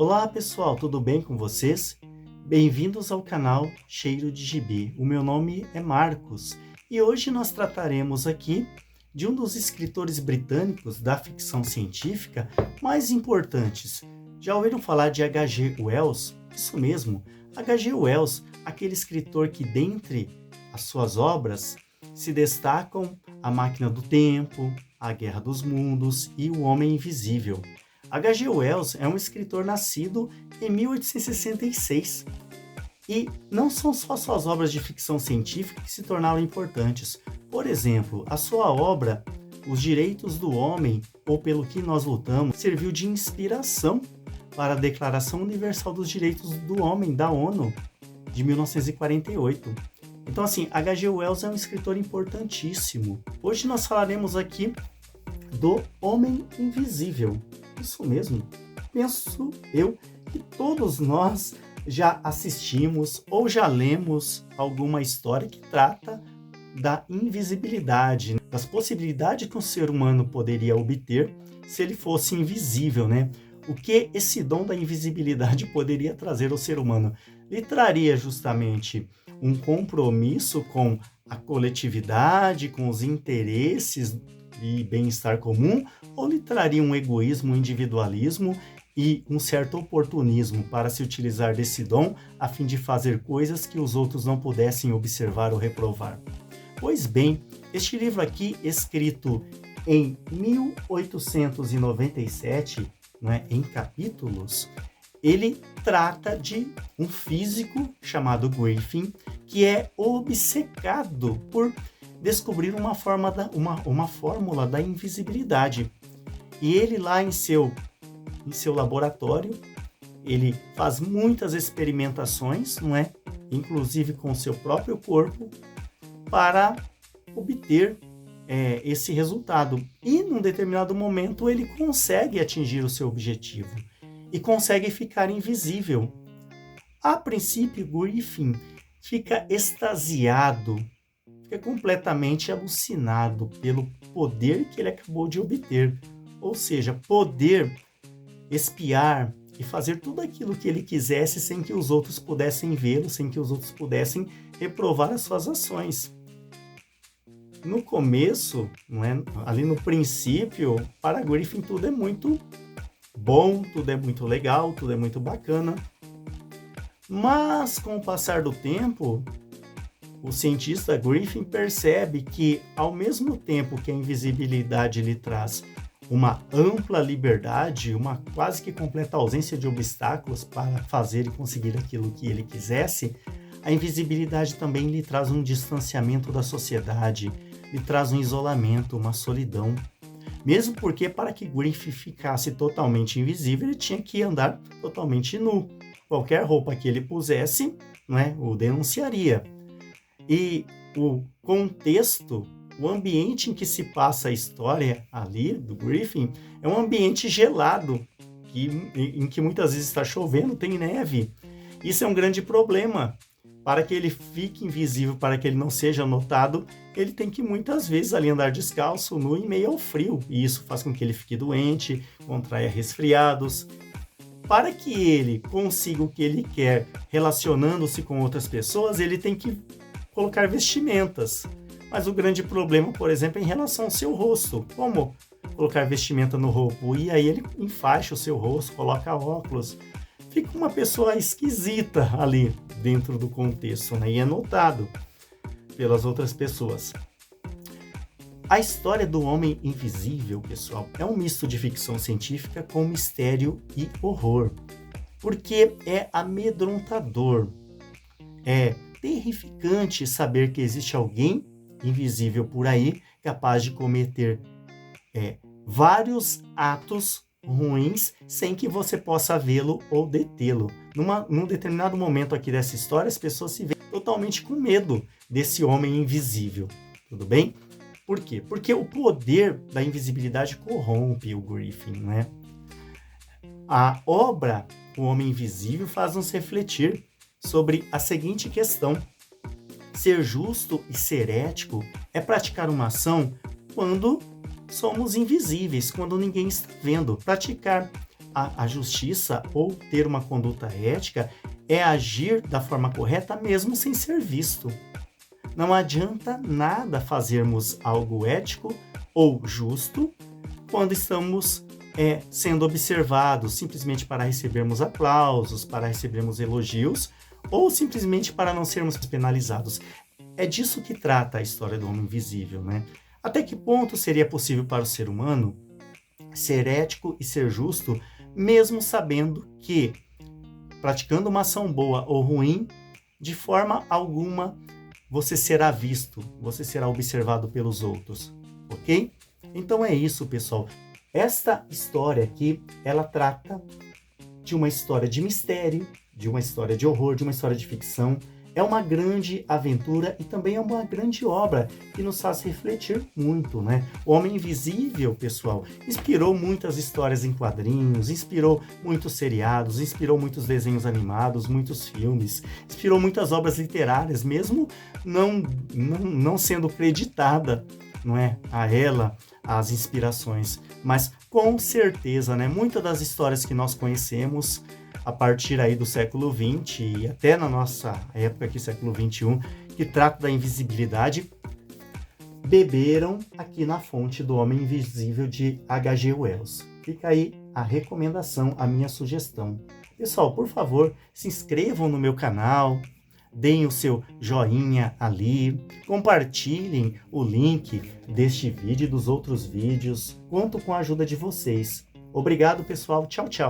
Olá pessoal, tudo bem com vocês? Bem-vindos ao canal Cheiro de Gibi. O meu nome é Marcos e hoje nós trataremos aqui de um dos escritores britânicos da ficção científica mais importantes. Já ouviram falar de H.G. Wells? Isso mesmo, H.G. Wells, aquele escritor que dentre as suas obras se destacam A Máquina do Tempo, A Guerra dos Mundos e O Homem Invisível. H.G. Wells é um escritor nascido em 1866 e não são só suas obras de ficção científica que se tornaram importantes. Por exemplo, a sua obra Os Direitos do Homem, ou Pelo que Nós Lutamos, serviu de inspiração para a Declaração Universal dos Direitos do Homem da ONU de 1948. Então, assim, H.G. Wells é um escritor importantíssimo. Hoje nós falaremos aqui do Homem Invisível. Isso mesmo, penso eu que todos nós já assistimos ou já lemos alguma história que trata da invisibilidade, das possibilidades que um ser humano poderia obter se ele fosse invisível, né? O que esse dom da invisibilidade poderia trazer ao ser humano? Lhe traria justamente um compromisso com a coletividade, com os interesses e bem-estar comum, ou lhe traria um egoísmo, um individualismo e um certo oportunismo para se utilizar desse dom a fim de fazer coisas que os outros não pudessem observar ou reprovar? Pois bem, este livro aqui, escrito em 1897, em capítulos, ele trata de um físico chamado Griffin, que é obcecado por descobrir uma fórmula da invisibilidade. E ele lá em seu laboratório, ele faz muitas experimentações, inclusive com o seu próprio corpo, para obter esse resultado. E num determinado momento ele consegue atingir o seu objetivo e consegue ficar invisível. A princípio, Griffin fica extasiado, fica completamente alucinado pelo poder que ele acabou de obter. Ou seja, poder espiar e fazer tudo aquilo que ele quisesse sem que os outros pudessem vê-lo, sem que os outros pudessem reprovar as suas ações. No começo, ali no princípio, para Griffin tudo é muito bom, tudo é muito legal, tudo é muito bacana. Mas com o passar do tempo, o cientista Griffin percebe que, ao mesmo tempo que a invisibilidade lhe traz uma ampla liberdade, uma quase que completa ausência de obstáculos para fazer e conseguir aquilo que ele quisesse, a invisibilidade também lhe traz um distanciamento da sociedade, lhe traz um isolamento, uma solidão. Mesmo porque, para que Griffin ficasse totalmente invisível, ele tinha que andar totalmente nu. Qualquer roupa que ele pusesse, o denunciaria. E o contexto, o ambiente em que se passa a história ali do Griffin é um ambiente gelado, em que muitas vezes está chovendo, tem neve. Isso é um grande problema. Para que ele fique invisível, para que ele não seja notado, ele tem que muitas vezes ali andar descalço, nu, em meio ao frio. E isso faz com que ele fique doente, contraia resfriados. Para que ele consiga o que ele quer relacionando-se com outras pessoas, ele tem que colocar vestimentas. Mas o grande problema, por exemplo, é em relação ao seu rosto. Como colocar vestimenta no rosto? E aí ele enfaixa o seu rosto, coloca óculos. Fica uma pessoa esquisita ali dentro do contexto, e é notado pelas outras pessoas. A história do Homem Invisível, pessoal, é um misto de ficção científica com mistério e horror, porque é amedrontador, é terrificante saber que existe alguém invisível por aí, capaz de cometer vários atos ruins sem que você possa vê-lo ou detê-lo. Num determinado momento aqui dessa história, as pessoas se veem totalmente com medo desse homem invisível. Tudo bem? Por quê? Porque o poder da invisibilidade corrompe o Griffin, A obra O Homem Invisível faz-nos refletir sobre a seguinte questão: ser justo e ser ético é praticar uma ação quando somos invisíveis, quando ninguém está vendo. Praticar a justiça ou ter uma conduta ética é agir da forma correta mesmo sem ser visto. Não adianta nada fazermos algo ético ou justo quando estamos sendo observados simplesmente para recebermos aplausos, para recebermos elogios ou simplesmente para não sermos penalizados. É disso que trata a história do homem invisível, né? Até que ponto seria possível para o ser humano ser ético e ser justo, mesmo sabendo que, praticando uma ação boa ou ruim, de forma alguma você será visto, você será observado pelos outros, ok? Então é isso, pessoal. Esta história aqui, ela trata de uma história de mistério, de uma história de horror, de uma história de ficção. É uma grande aventura e também é uma grande obra que nos faz refletir muito, né? O Homem Invisível, pessoal, inspirou muitas histórias em quadrinhos, inspirou muitos seriados, inspirou muitos desenhos animados, muitos filmes, inspirou muitas obras literárias, mesmo não sendo creditada, não é, a ela as inspirações, mas com certeza, né, muitas das histórias que nós conhecemos a partir aí do século XX e até na nossa época aqui, século XXI, que trata da invisibilidade, beberam aqui na fonte do Homem Invisível de H.G. Wells. Fica aí a recomendação, a minha sugestão. Pessoal, por favor, se inscrevam no meu canal, deem o seu joinha ali, compartilhem o link deste vídeo e dos outros vídeos. Conto com a ajuda de vocês. Obrigado, pessoal. Tchau, tchau.